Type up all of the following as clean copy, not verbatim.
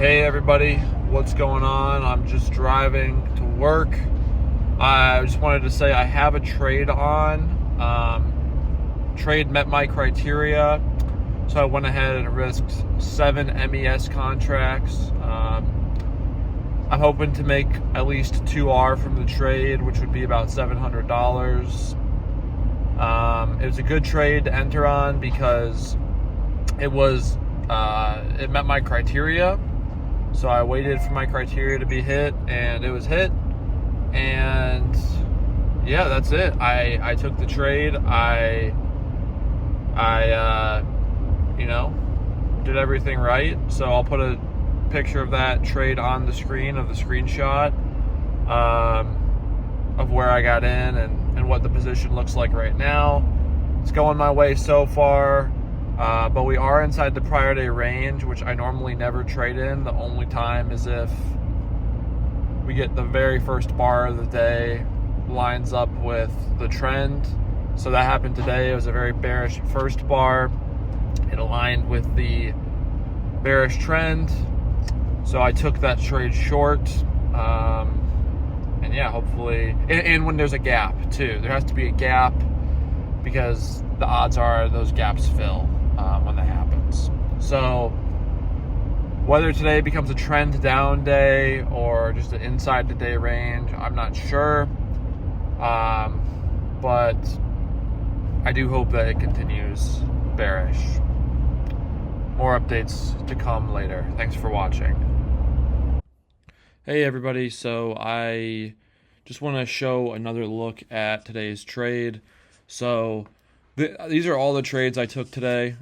Hey everybody, what's going on? I'm just driving to work. I just wanted to say I have a trade on. Trade met my criteria, so I went ahead and risked 7 MES contracts. I'm hoping to make at least 2R from the trade, which would be about $700. It was a good trade to enter on because it met my criteria. So I waited for my criteria to be hit, and it was hit. And yeah, that's it. I took the trade. I did everything right. So I'll put a picture of that trade on the screen, of the screenshot of where I got in and what the position looks like right now. It's going my way so far. But we are inside the prior day range, which I normally never trade in. The only time is if we get the very first bar of the day lines up with the trend. So that happened today. It was a very bearish first bar. It aligned with the bearish trend. So I took that trade short. And yeah, hopefully, and when there's a gap too, there has to be a gap because the odds are those gaps fill when that happens. So whether today becomes a trend down day or just an inside the day range, I'm not sure. But I do hope that it continues bearish. More updates to come later. Thanks for watching. Hey everybody, so I just want to show another look at today's trade. So these are all the trades I took today.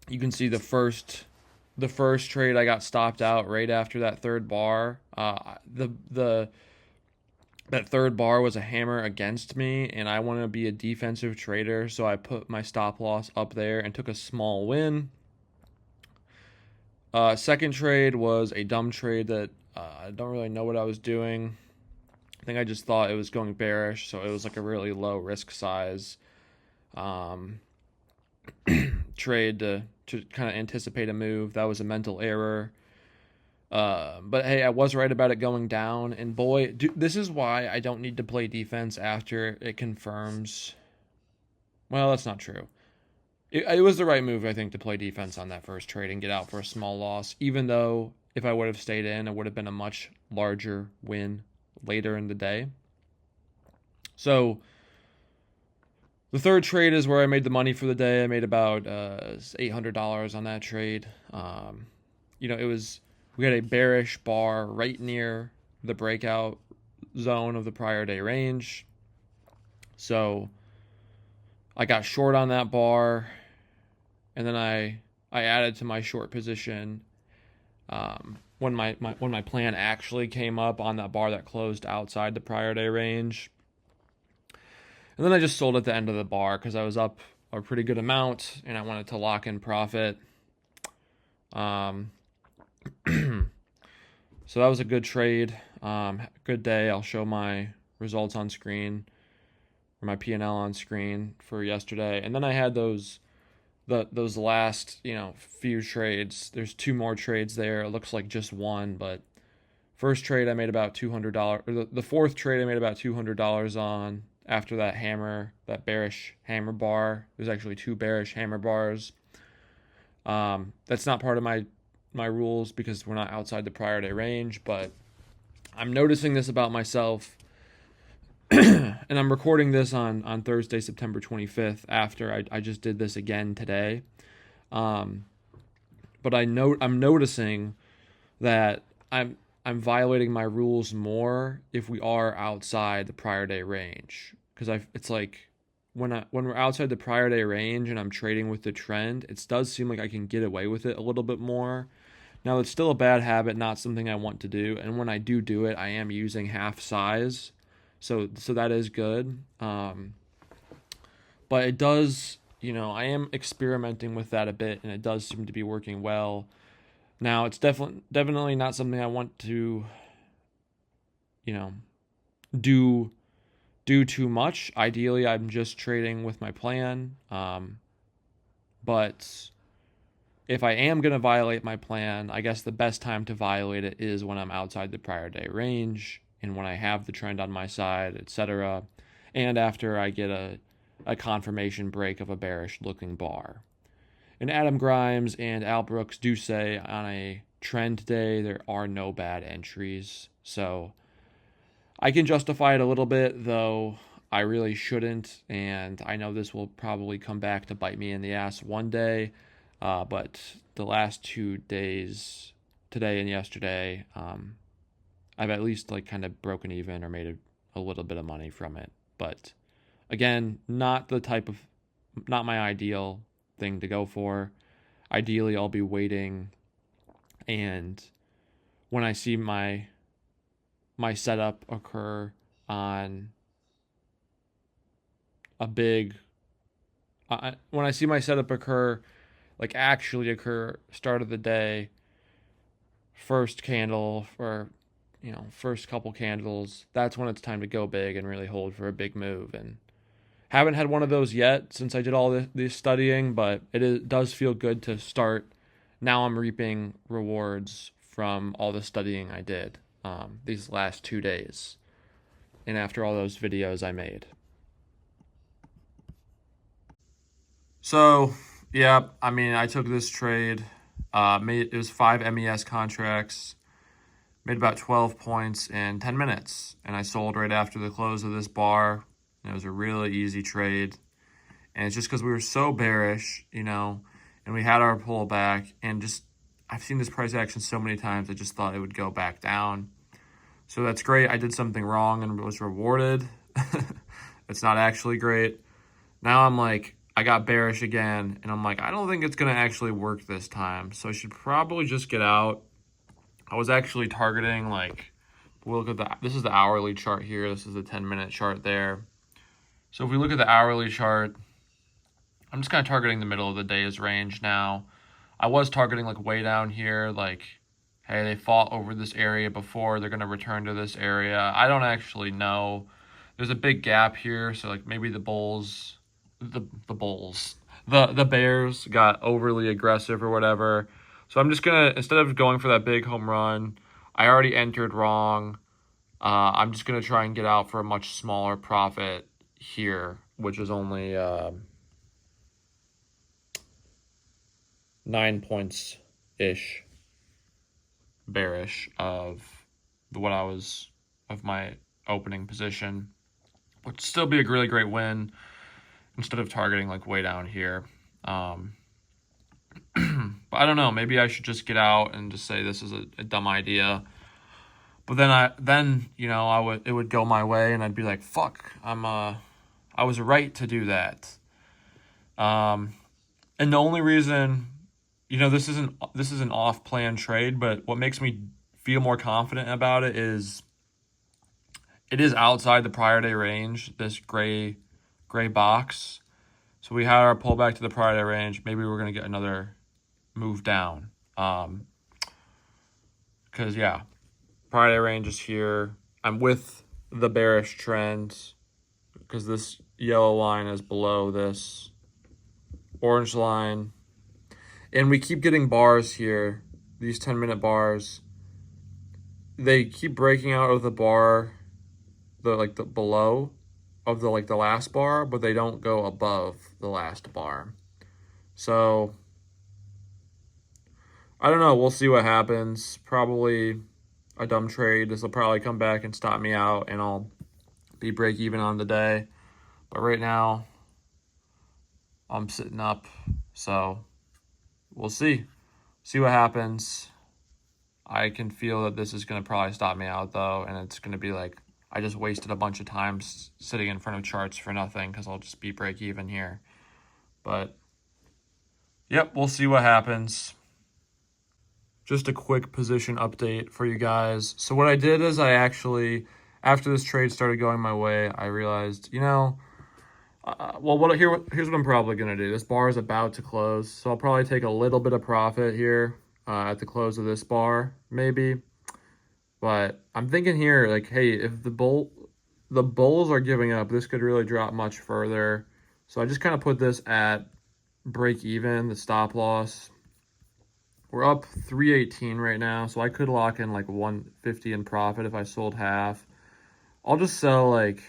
You can see the first trade I got stopped out right after that third bar. That third bar was a hammer against me, and I want to be a defensive trader, so I put my stop loss up there and took a small win. Second trade was a dumb trade that I don't really know what I was doing. I think I just thought it was going bearish, so it was like a really low risk size trade to kind of anticipate a move. That was a mental error. But hey, I was right about it going down, and boy, this is why I don't need to play defense after it confirms. Well, that's not true. It was the right move, I think, to play defense on that first trade and get out for a small loss, even though if I would have stayed in, it would have been a much larger win later in the day. So the third trade is where I made the money for the day. I made about $800 on that trade. We had a bearish bar right near the breakout zone of the prior day range. So I got short on that bar, and then I added to my short position when my plan actually came up on that bar that closed outside the prior day range. And then I just sold at the end of the bar because I was up a pretty good amount and I wanted to lock in profit. So that was a good trade. Good day. I'll show my results on screen, or my P&L on screen for yesterday. And then I had those last, few trades. There's 2 more trades there. It looks like just one, but first trade I made about $200. Or the fourth trade I made about $200 on after that bearish hammer bar. There's actually 2 bearish hammer bars. That's not part of my rules because we're not outside the prior day range, but I'm noticing this about myself. And I'm recording this on Thursday, September 25th, after I just did this again today. But I'm noticing that I'm violating my rules more if we are outside the prior day range, because it's like when we're outside the prior day range and I'm trading with the trend, it does seem like I can get away with it a little bit more. Now, it's still a bad habit, not something I want to do, and when I do it, I am using half size. So that is good. But it does, I am experimenting with that a bit, and it does seem to be working well. Now, it's definitely not something I want to, do too much. Ideally, I'm just trading with my plan. But if I am going to violate my plan, I guess the best time to violate it is when I'm outside the prior day range and when I have the trend on my side, etc. And after I get a confirmation break of a bearish looking bar. And Adam Grimes and Al Brooks do say on a trend day there are no bad entries. So I can justify it a little bit, though I really shouldn't. And I know this will probably come back to bite me in the ass one day. But the last 2 days, today and yesterday, I've at least like kind of broken even or made a little bit of money from it. But again, not my ideal thing to go for. Ideally, I'll be waiting, and when I see my setup occur on a big, when I see my setup occur, like actually occur, start of the day, first candle, or first couple candles, that's when it's time to go big and really hold for a big move. And haven't had one of those yet since I did all this studying, but does feel good to start. Now I'm reaping rewards from all the studying I did these last 2 days, and after all those videos I made. So, yeah, I mean, I took this trade. It was 5 MES contracts. Made about 12 points in 10 minutes, and I sold right after the close of this bar. And it was a really easy trade, and it's just because we were so bearish, and we had our pullback, and just I've seen this price action so many times, I just thought it would go back down. So that's great. I did something wrong and was rewarded. It's not actually great. Now I'm like, I got bearish again, and I'm like, I don't think it's going to actually work this time, so I should probably just get out. I was actually targeting, like, we'll look at this is the hourly chart here. This is the 10-minute chart there. So if we look at the hourly chart, I'm just kind of targeting the middle of the day's range now. I was targeting like way down here, like, hey, they fought over this area before, they're going to return to this area. I don't actually know. There's a big gap here, so like maybe the Bears got overly aggressive or whatever. So I'm just going to, instead of going for that big home run, I already entered wrong. I'm just going to try and get out for a much smaller profit here, which is only 9 points-ish bearish of my opening position, which would still be a really great win instead of targeting like way down here. But I don't know, maybe I should just get out and just say this is a dumb idea. But then it would go my way, and I'd be like, fuck, I was right to do that. And the only reason, this is an off-plan trade, but what makes me feel more confident about it is outside the prior day range, this gray box. So we had our pullback to the prior day range. Maybe we're going to get another move down. Because, yeah, prior day range is here. I'm with the bearish trend because this yellow line is below this orange line. And we keep getting bars here, these 10-minute bars. They keep breaking out of the bar, the below of the last bar, but they don't go above the last bar. So I don't know. We'll see what happens. Probably a dumb trade. This will probably come back and stop me out, and I'll be break even on the day. But right now, I'm sitting up, so we'll see. See what happens. I can feel that this is going to probably stop me out, though, and it's going to be like I just wasted a bunch of time sitting in front of charts for nothing because I'll just be break even here. But, yep, we'll see what happens. Just a quick position update for you guys. So what I did is I actually, after this trade started going my way, I realized, here's what I'm probably going to do. This bar is about to close, so I'll probably take a little bit of profit here at the close of this bar, maybe. But I'm thinking here, like, hey, if the bulls are giving up, this could really drop much further. So I just kind of put this at break even, the stop loss. we're up 318 right now, so I could lock in like 150 in profit if I sold half. I'll just sell like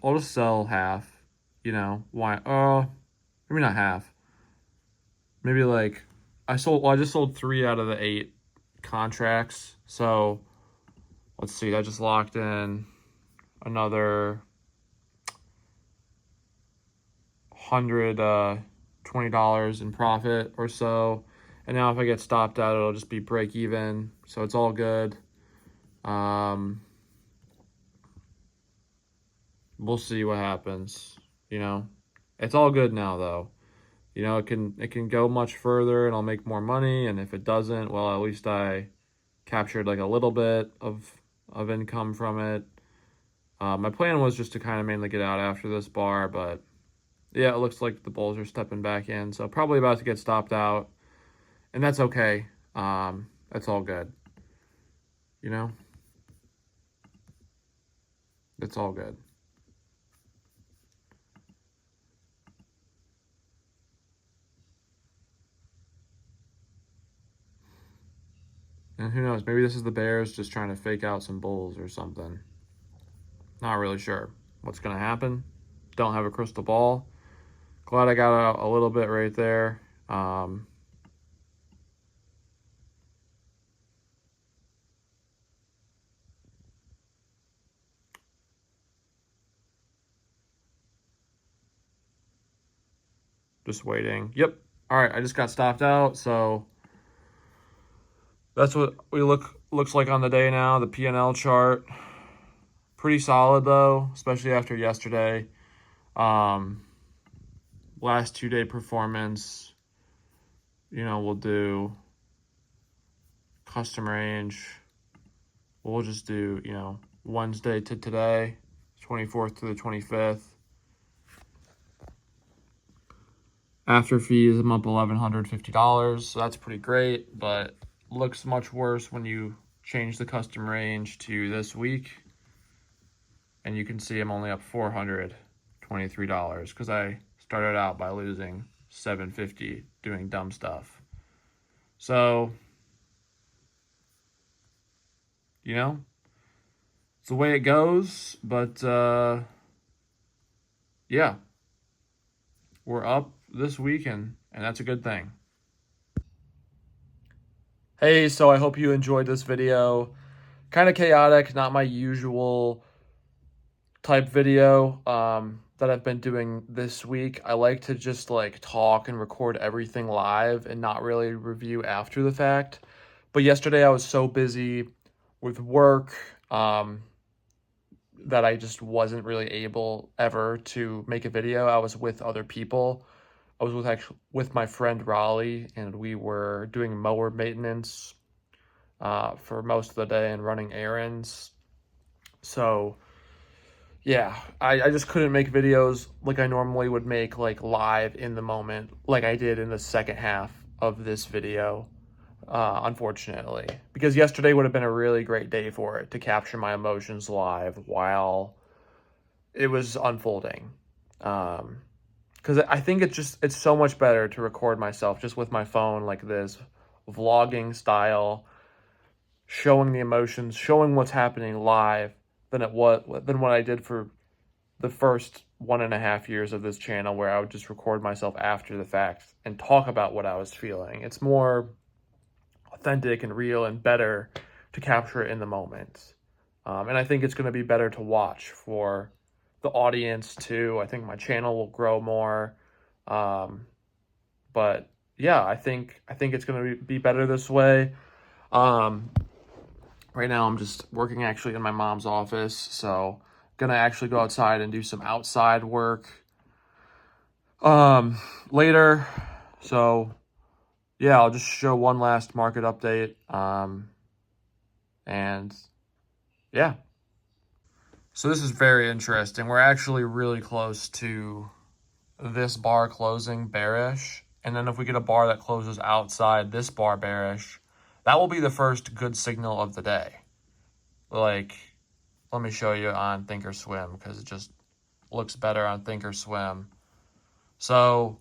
I'll just sell half, you know. Why? Maybe not half. Maybe like I just sold 3 out of the 8 contracts. So let's see, I just locked in another $120 in profit or so. And now if I get stopped out, it'll just be break even. So it's all good. We'll see what happens. You know, it's all good now though. You know, it can go much further and I'll make more money. And if it doesn't, well, at least I captured like a little bit of income from it. My plan was just to kind of mainly get out after this bar, but yeah, it looks like the Bulls are stepping back in, so probably about to get stopped out, and that's okay. That's all good. You know, it's all good. And who knows? Maybe this is the Bears just trying to fake out some Bulls or something. Not really sure what's gonna happen. Don't have a crystal ball. Glad I got a little bit right there. Just waiting. Yep. All right. I just got stopped out, so that's what we looks like on the day now. The P&L chart, pretty solid though, especially after yesterday. Last 2-day performance. You know, we'll do custom range. We'll just do, you know, Wednesday to today, 24th to the 25th. After fees, I'm up $1,150, so that's pretty great, but looks much worse when you change the custom range to this week. And you can see I'm only up $423 because I started out by losing $750 doing dumb stuff. So, you know, it's the way it goes, but yeah, we're up this weekend, and that's a good thing. Hey, so I hope you enjoyed this video. Kind of chaotic, not my usual type video that I've been doing this week. I like to just like talk and record everything live and not really review after the fact. But yesterday I was so busy with work that I just wasn't really able ever to make a video. I was with other people. I was with my friend Raleigh, and we were doing mower maintenance for most of the day and running errands. So yeah, I just couldn't make videos like I normally would make, like live in the moment, like I did in the second half of this video, unfortunately. Because yesterday would have been a really great day for it, to capture my emotions live while it was unfolding. Because I think it's so much better to record myself just with my phone like this, vlogging style, showing the emotions, showing what's happening live than what I did for the first 1.5 years of this channel, where I would just record myself after the fact and talk about what I was feeling. It's more authentic and real and better to capture it in the moment. And I think it's going to be better to watch for the audience too. I think my channel will grow more. But yeah, I think it's going to be better this way. Right now I'm just working actually in my mom's office, so gonna actually go outside and do some outside work later. So yeah, I'll just show one last market update. And yeah. So this is very interesting. We're actually really close to this bar closing bearish. And then if we get a bar that closes outside this bar bearish, that will be the first good signal of the day. Like, let me show you on Thinkorswim because it just looks better on Thinkorswim. So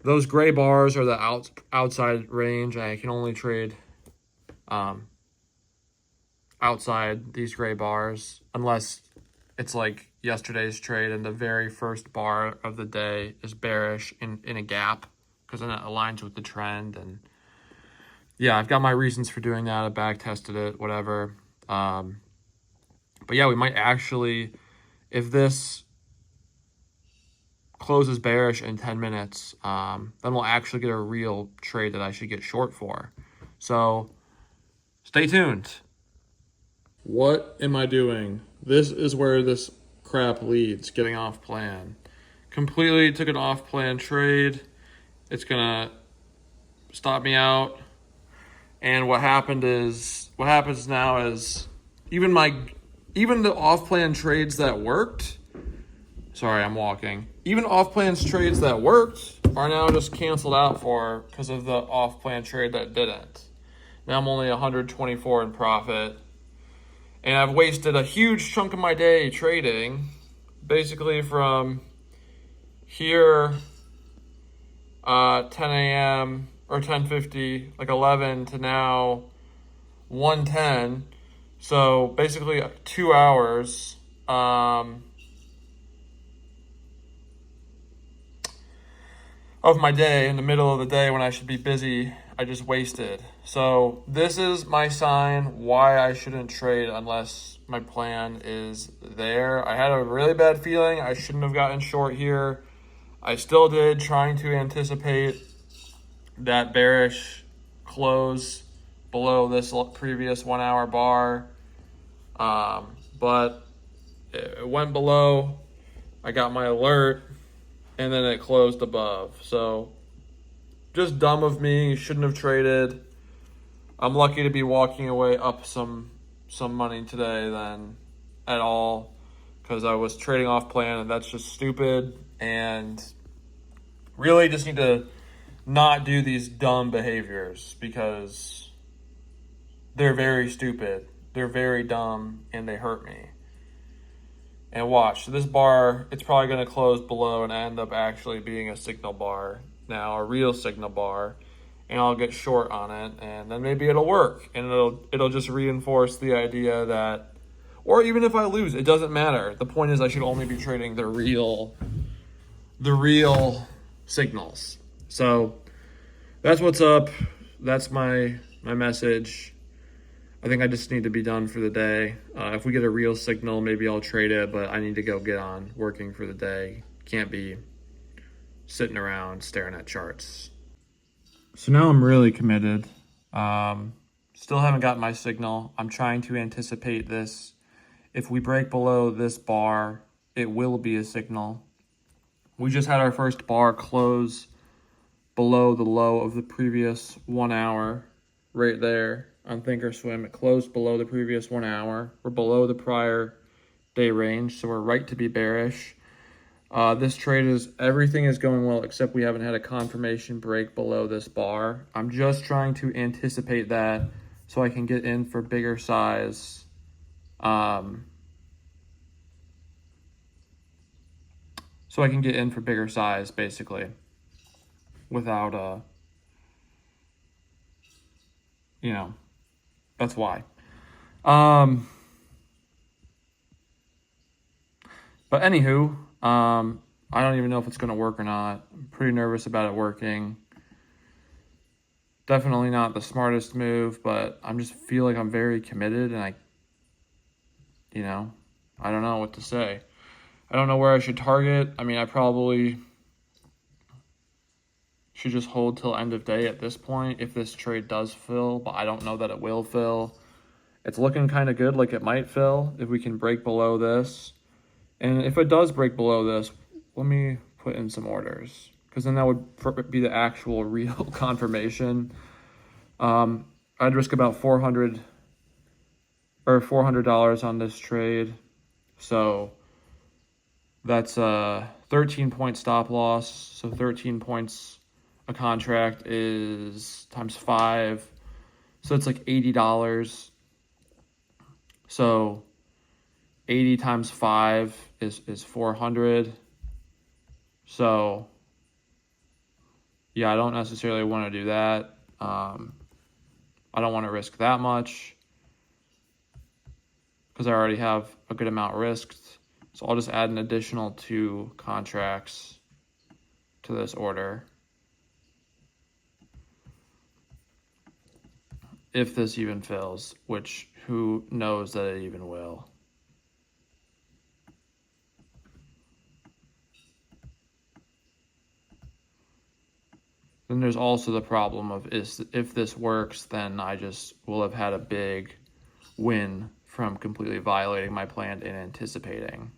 Those gray bars are the outside range. I can only trade outside these gray bars unless it's like yesterday's trade and the very first bar of the day is bearish in a gap, because then it aligns with the trend. And yeah, I've got my reasons for doing that. I back tested it, whatever. But yeah, we might actually, if this closes bearish in 10 minutes, then we'll actually get a real trade that I should get short for. So stay tuned. What am I doing? This is where this crap leads, getting off plan. Completely took an off plan trade. It's gonna stop me out. And what happens now is even the off plan trades that worked. Sorry, I'm walking. Even off plan trades that worked are now just canceled out because of the off plan trade that didn't. Now I'm only 124 in profit. And I've wasted a huge chunk of my day trading, basically from here, 10 a.m. or 10:50, like 11 to now 1:10. So basically 2 hours of my day in the middle of the day when I should be busy, I just wasted. So this is my sign why I shouldn't trade unless my plan is there. I had a really bad feeling I shouldn't have gotten short here. I still did, trying to anticipate that bearish close below this previous 1 hour bar. But it went below. I got my alert and then it closed above. So just dumb of me, shouldn't have traded. I'm lucky to be walking away up some money today than at all, because I was trading off plan, and that's just stupid. And really just need to not do these dumb behaviors, because they're very stupid. They're very dumb and they hurt me. And watch, so this bar, it's probably going to close below and end up actually being a signal bar now, a real signal bar, and I'll get short on it, and then maybe it'll work, and it'll just reinforce the idea that, or even if I lose, it doesn't matter. The point is I should only be trading the real signals. So that's what's up. That's my message. I think I just need to be done for the day. If we get a real signal, maybe I'll trade it, but I need to go get on working for the day. Can't be sitting around staring at charts. So now I'm really committed. Still haven't got my signal. I'm trying to anticipate this. If we break below this bar, it will be a signal. We just had our first bar close below the low of the previous 1 hour right there on Thinkorswim. It closed below the previous 1 hour. We're below the prior day range, so we're right to be bearish. This trade everything is going well, except we haven't had a confirmation break below this bar. I'm just trying to anticipate that so I can get in for bigger size. So I can get in for bigger size, basically, without, that's why. But anywho, I don't even know if it's going to work or not. I'm pretty nervous about it working. Definitely not the smartest move, but I just feel like I'm very committed, and I don't know what to say. I don't know where I should target. I mean, I probably should just hold till end of day at this point if this trade does fill, but I don't know that it will fill. It's looking kind of good, like it might fill if we can break below this. And if it does break below this, let me put in some orders, because then that would be the actual real confirmation. I'd risk about $400 on this trade. So that's a 13-point stop loss. So 13 points a contract is times 5. So it's like $80. So 80 times 5 is 400. So Yeah, I don't necessarily want to do that. I don't want to risk that much because I already have a good amount risked. So I'll just add an additional 2 contracts to this order. If this even fills, which who knows that it even will. Then there's also the problem of if this works, then I just will have had a big win from completely violating my plan and anticipating.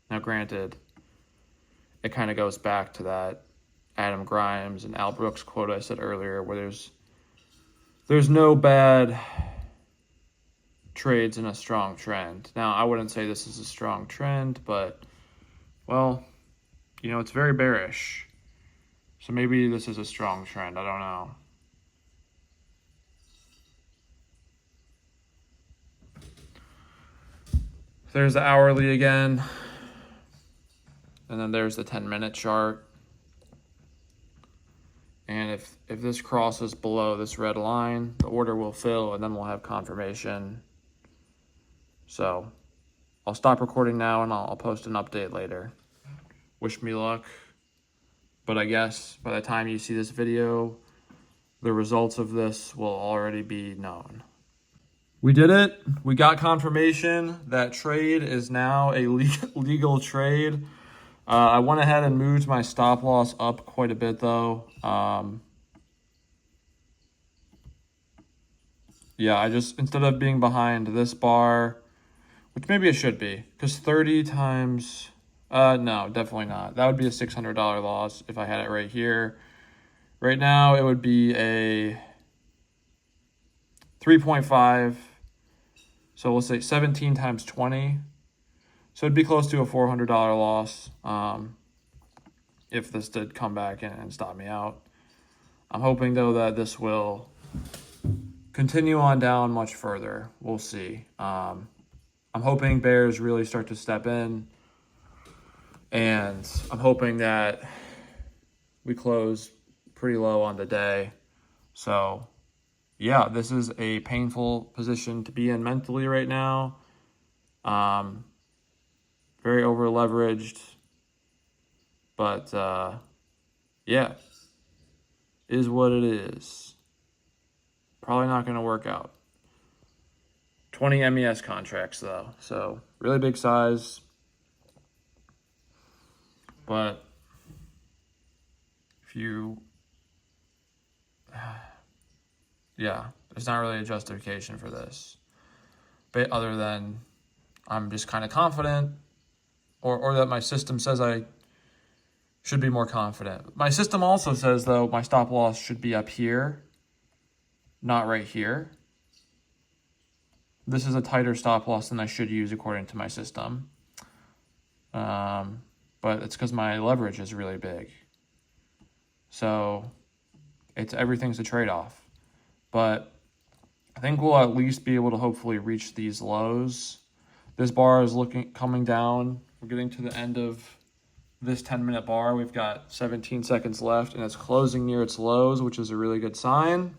Now, granted, it kind of goes back to that Adam Grimes and Al Brooks quote I said earlier, where there's no bad trades in a strong trend. Now, I wouldn't say this is a strong trend, but, well, it's very bearish. So maybe this is a strong trend. I don't know. There's the hourly again. And then there's the 10-minute chart. And if this crosses below this red line, the order will fill, and then we'll have confirmation. So I'll stop recording now, and I'll post an update later. Wish me luck. But I guess by the time you see this video, the results of this will already be known. We did it. We got confirmation that trade is now a legal trade. I went ahead and moved my stop loss up quite a bit, though. Yeah, I just, instead of being behind this bar, which maybe it should be, because 30 times... no, definitely not. That would be a $600 loss if I had it right here. Right now, it would be a 3.5. So we'll say 17 times 20. So it'd be close to a $400 loss if this did come back and stop me out. I'm hoping, though, that this will continue on down much further. We'll see. I'm hoping bears really start to step in. And I'm hoping that we close pretty low on the day. So, yeah, this is a painful position to be in mentally right now. Very over leveraged. But, yeah, is what it is. Probably not going to work out. 20 MES contracts, though. So, really big size. But if you, yeah, there's not really a justification for this. But other than I'm just kind of confident, or that my system says I should be more confident. My system also says, though, my stop loss should be up here, not right here. This is a tighter stop loss than I should use according to my system. But it's because my leverage is really big. So everything's a trade-off. But I think we'll at least be able to hopefully reach these lows. This bar is coming down. We're getting to the end of this 10-minute bar. We've got 17 seconds left, and it's closing near its lows, which is a really good sign.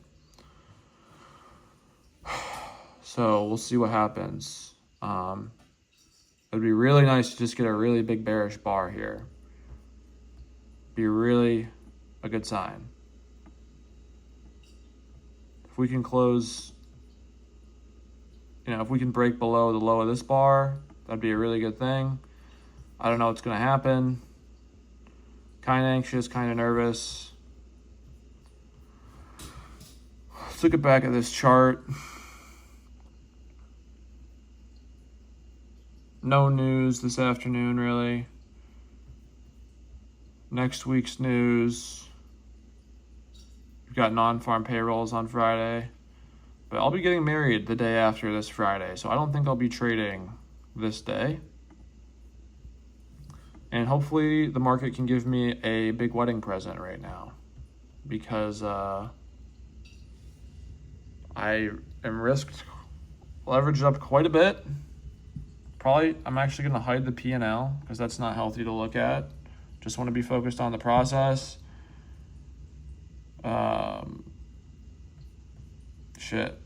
So we'll see what happens. It'd be really nice to just get a really big bearish bar here. Be really a good sign. If we can close, if we can break below the low of this bar, that'd be a really good thing. I don't know what's going to happen. Kind of anxious, kind of nervous. Let's look back at this chart. No news this afternoon, really. Next week's news. We've got non-farm payrolls on Friday. But I'll be getting married the day after this Friday, so I don't think I'll be trading this day. And hopefully the market can give me a big wedding present right now. Because I am leveraged up quite a bit. Probably, I'm actually going to hide the P&L because that's not healthy to look at Just want to be focused on the process. Shit.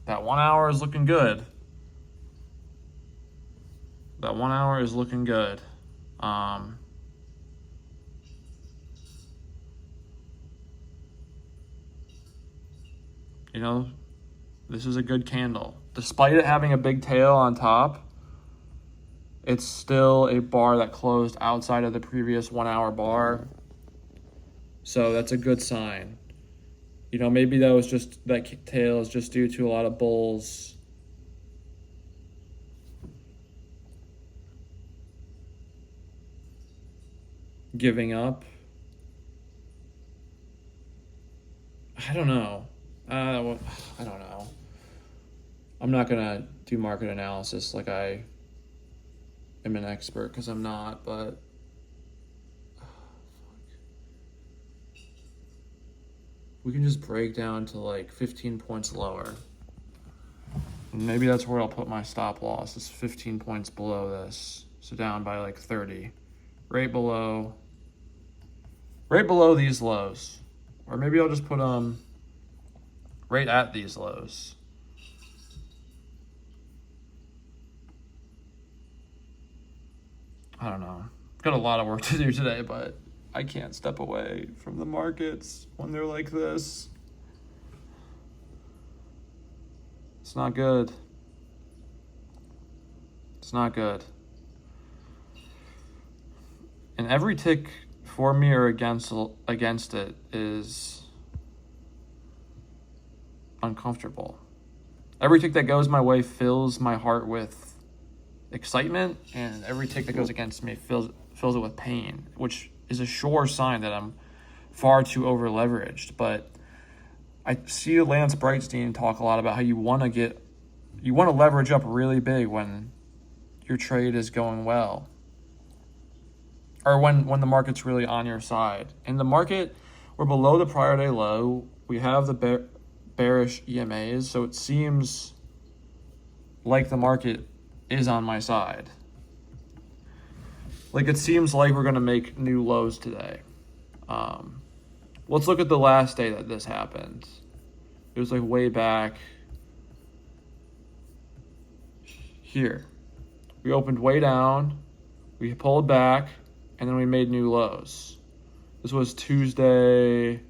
That 1 hour is looking good. That 1 hour is looking good. You know, this is a good candle. Despite it having a big tail on top, it's still a bar that closed outside of the previous 1 hour bar. So that's a good sign. You know, maybe that was just, that tail is just due to a lot of bulls giving up. I don't know. I don't know. I'm not going to do market analysis like I am an expert, because I'm not, but we can just break down to like 15 points lower. Maybe that's where I'll put my stop loss, is 15 points below this. So down by like 30. Right below these lows. Or maybe I'll just put right at these lows. I don't know. Got a lot of work to do today, but I can't step away from the markets when they're like this. It's not good. It's not good. And every tick for me or against it is uncomfortable. Every tick that goes my way fills my heart with excitement, and every tick that goes against me fills it with pain, which is a sure sign that I'm far too over leveraged. But I see Lance Brightstein talk a lot about how you want to leverage up really big when your trade is going well, or when the market's really on your side. In the market, we're below the prior day low. We have the bearish EMAs, so it seems like the market is on my side. Like, it seems like we're going to make new lows today. Let's look at the last day that this happened. It was like way back here. We opened way down, we pulled back, and then we made new lows. This was Tuesday,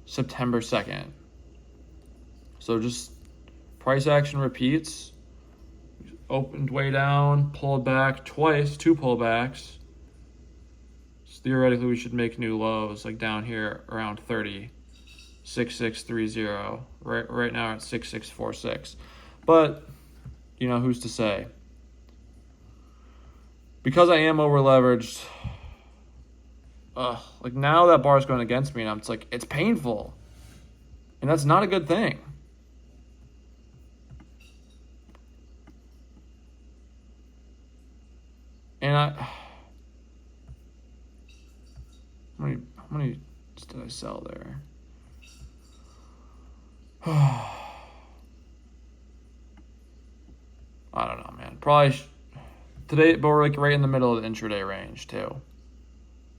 September 2nd. So just price action repeats. Opened way down, pulled back twice, 2 pullbacks. So theoretically, we should make new lows, like down here around 30, 6630. Right now at 6646. But, you know, who's to say? Because I am over leveraged, like now that bar is going against me, and it's painful. And that's not a good thing. And how many did I sell there? I don't know, man. Probably today, but we're like right in the middle of the intraday range too.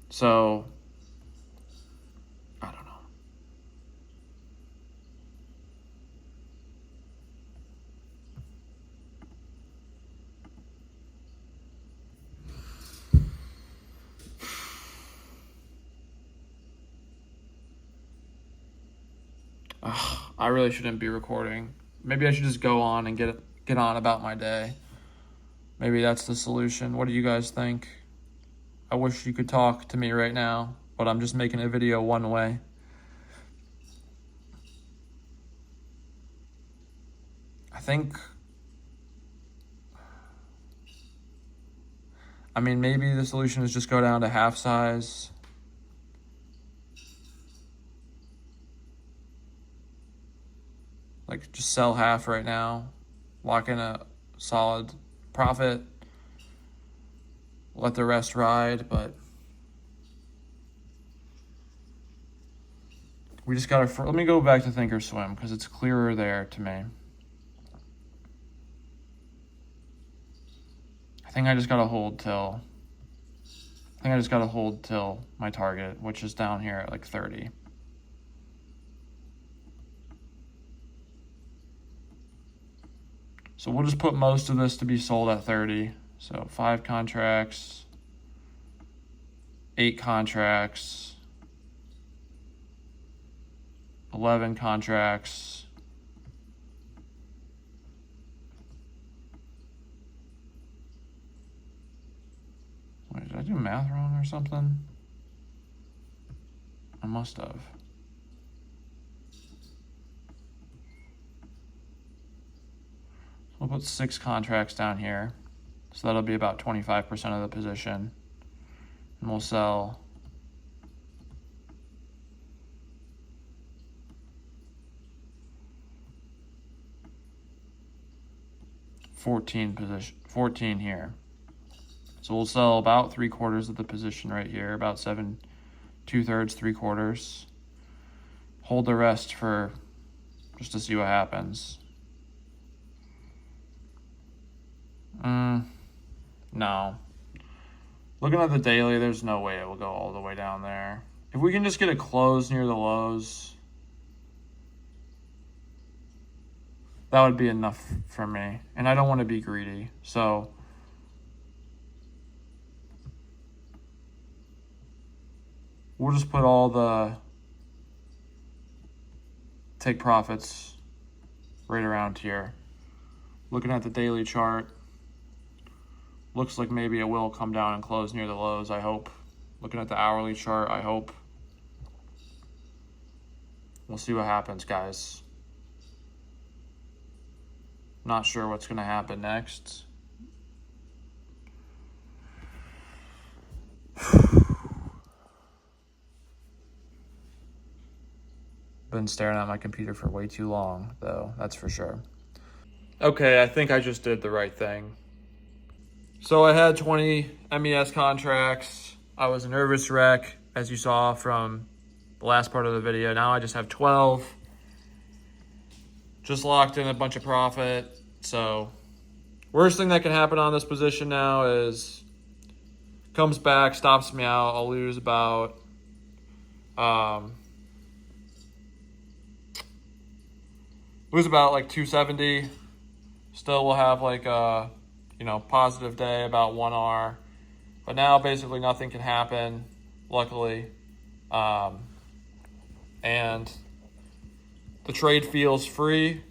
So I don't know. I really shouldn't be recording. Maybe I should just go on and get on about my day. Maybe that's the solution. What do you guys think? I wish you could talk to me right now, but I'm just making a video one way. I mean, maybe the solution is just go down to half size. Like, just sell half right now, lock in a solid profit, let the rest ride. But we just gotta, let me go back to Thinkorswim because it's clearer there to me. I think I just gotta hold till my target, which is down here at like 30. So we'll just put most of this to be sold at 30. So 5 contracts, 8 contracts, 11 contracts. Wait, did I do math wrong or something? I must have. We'll put 6 contracts down here. So that'll be about 25% of the position. And we'll sell 14 here. So we'll sell about 3/4 of the position right here, about 7, 2/3, 3/4. Hold the rest for just to see what happens. No. Looking at the daily, there's no way it will go all the way down there. If we can just get a close near the lows, that would be enough for me. And I don't want to be greedy. So we'll just put all the take profits right around here. Looking at the daily chart, looks like maybe it will come down and close near the lows, I hope. Looking at the hourly chart, I hope. We'll see what happens, guys. Not sure what's going to happen next. Been staring at my computer for way too long, though, that's for sure. Okay, I think I just did the right thing. So I had 20 MES contracts. I was a nervous wreck, as you saw from the last part of the video. Now I just have 12. Just locked in a bunch of profit. So worst thing that can happen on this position now is comes back, stops me out. I'll lose about like 270. Still will have like a positive day, about 1 R. But now basically nothing can happen, luckily. And the trade feels free.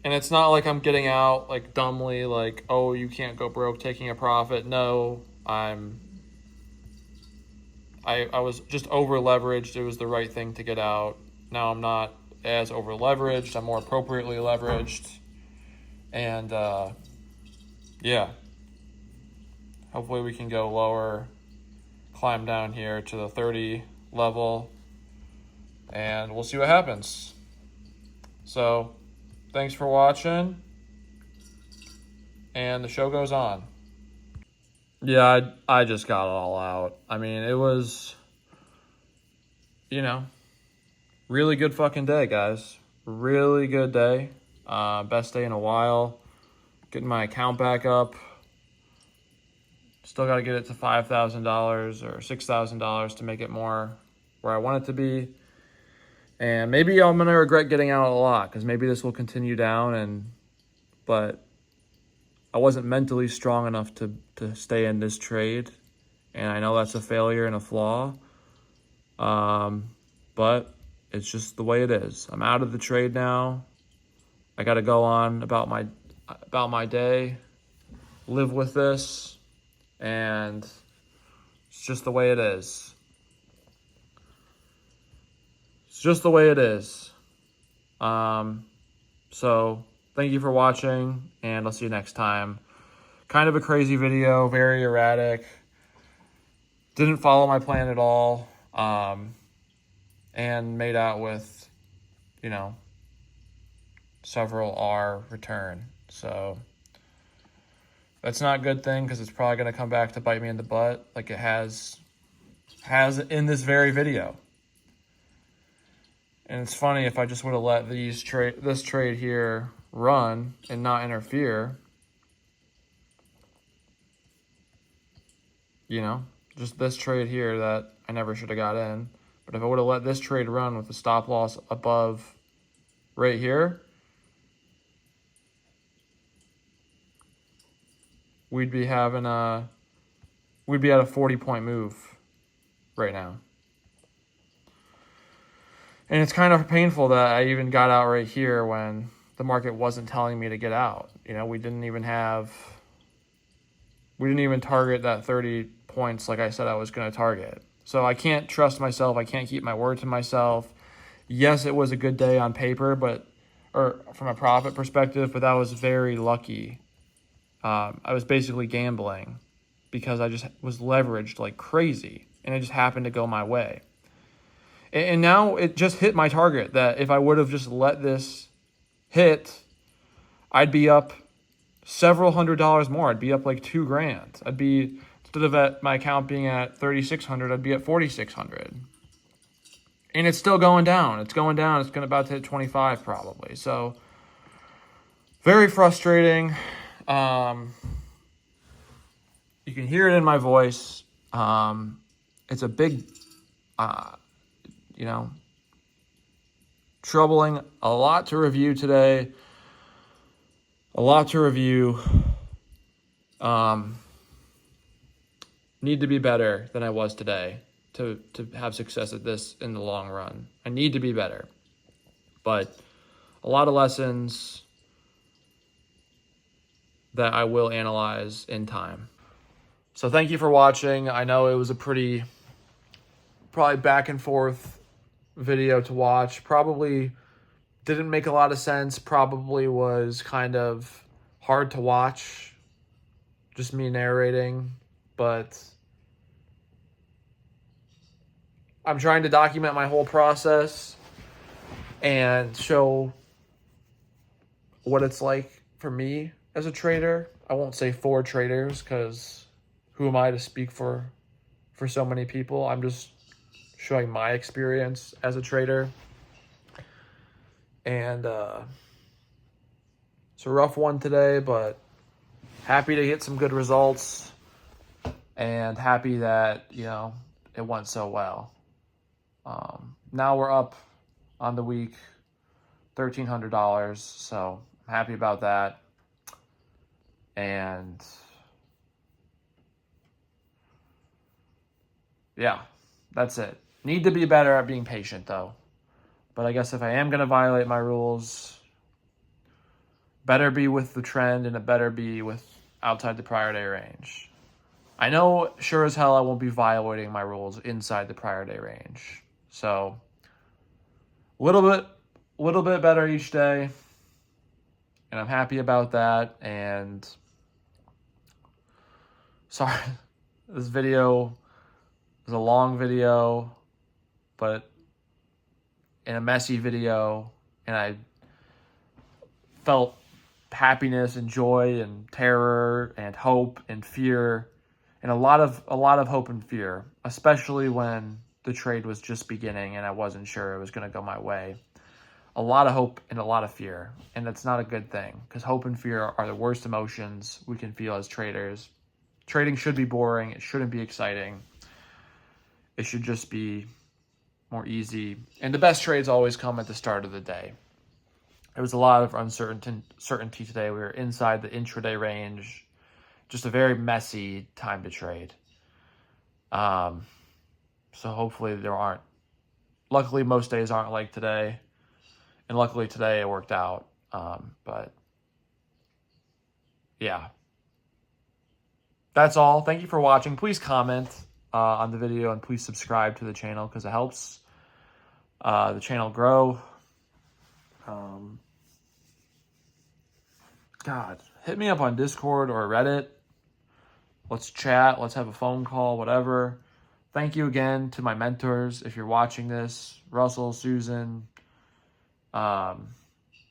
And it's not like I'm getting out like dumbly, like, oh, you can't go broke taking a profit. No, I was just over leveraged. It was the right thing to get out. Now I'm not as over leveraged. I'm more appropriately leveraged. And yeah, hopefully we can go lower, climb down here to the 30 level, and we'll see what happens. So thanks for watching, and the show goes on. Yeah, I just got it all out. I mean, it was, really good fucking day, guys. Really good day. Best day in a while. Getting my account back up. Still got to get it to $5,000 or $6,000 to make it more where I want it to be. And maybe I'm going to regret getting out a lot because maybe this will continue down. But I wasn't mentally strong enough to stay in this trade. And I know that's a failure and a flaw. But it's just the way it is. I'm out of the trade now. I got to go on about my day, live with this, and it's just the way it is. It's just the way it is. So thank you for watching, and I'll see you next time. Kind of a crazy video, very erratic. Didn't follow my plan at all, and made out with, several R return. So that's not a good thing because it's probably going to come back to bite me in the butt like it has in this very video. And it's funny, if I just would have let this trade here run and not interfere, you know, just this trade here that I never should have got in. But if I would have let this trade run with the stop loss above right here, we'd be at a 40-point move right now. And it's kind of painful that I even got out right here when the market wasn't telling me to get out. You know, we didn't even target that 30 points like I said I was going to target. So I can't trust myself. I can't keep my word to myself. Yes, it was a good day on paper, or from a profit perspective, but that was very lucky. I was basically gambling because I just was leveraged like crazy, and it just happened to go my way. And now it just hit my target that if I would have just let this hit, I'd be up several $100s more. I'd be up like $2,000. I'd be, instead of at my account being at 3,600, I'd be at 4,600. And it's still going down. It's going down. It's about to hit 25 probably. So very frustrating. You can hear it in my voice. It's a big, troubling. A lot to review today. A lot to review. Need to be better than I was today to have success at this in the long run. I need to be better. But a lot of lessons that I will analyze in time. So thank you for watching. I know it was a probably back and forth video to watch. Probably didn't make a lot of sense. Probably was kind of hard to watch. Just me narrating. But I'm trying to document my whole process and show what it's like for me as a trader. I won't say for traders, because who am I to speak for so many people? I'm just showing my experience as a trader. And it's a rough one today, but happy to get some good results and happy that, it went so well. Now we're up on the week $1,300, so I'm happy about that. And yeah, that's it. Need to be better at being patient, though. But I guess if I am going to violate my rules, better be with the trend and it better be with outside the prior day range. I know sure as hell I won't be violating my rules inside the prior day range. So a little bit better each day. And I'm happy about that. And sorry, this video is a long video, but in a messy video, and I felt happiness and joy and terror and hope and fear, and a lot of hope and fear, especially when the trade was just beginning and I wasn't sure it was going to go my way. A lot of hope and a lot of fear, and that's not a good thing, because hope and fear are the worst emotions we can feel as traders. Trading should be boring. It shouldn't be exciting. It should just be more easy. And the best trades always come at the start of the day. There was a lot of uncertainty today. We were inside the intraday range. Just a very messy time to trade. So hopefully luckily most days aren't like today. And luckily today it worked out. But yeah. That's all. Thank you for watching. Please comment on the video and please subscribe to the channel, because it helps the channel grow. God, hit me up on Discord or Reddit. Let's chat. Let's have a phone call, whatever. Thank you again to my mentors. If you're watching this, Russell, Susan,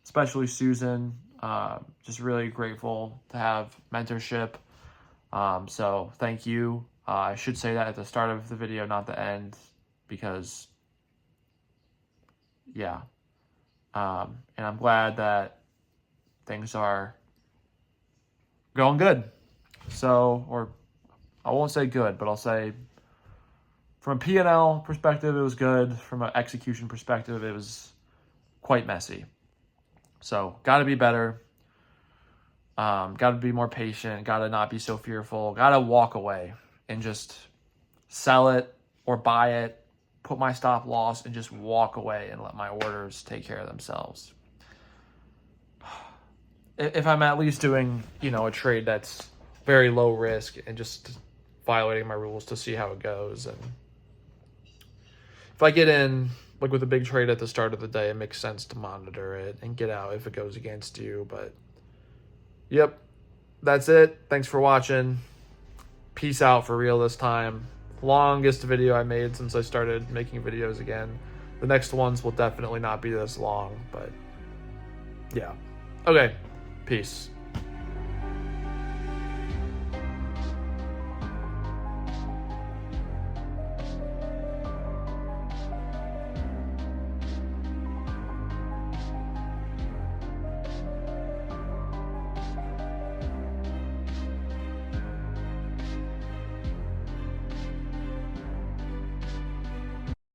especially Susan, just really grateful to have mentorship. So thank you. I should say that at the start of the video, not the end, because yeah. And I'm glad that things are going good. So, or I won't say good, but I'll say from a P&L perspective, it was good. From an execution perspective, it was quite messy. So got to be better. Got to be more patient. Got to not be so fearful. Got to walk away and just sell it or buy it, put my stop loss, and just walk away and let my orders take care of themselves. If I'm at least doing, a trade that's very low risk and just violating my rules to see how it goes. And if I get in, like with a big trade at the start of the day, it makes sense to monitor it and get out if it goes against you. But, yep, that's it. Thanks for watching. Peace out for real this time. Longest video I made since I started making videos again. The next ones will definitely not be this long, but yeah. Okay, peace.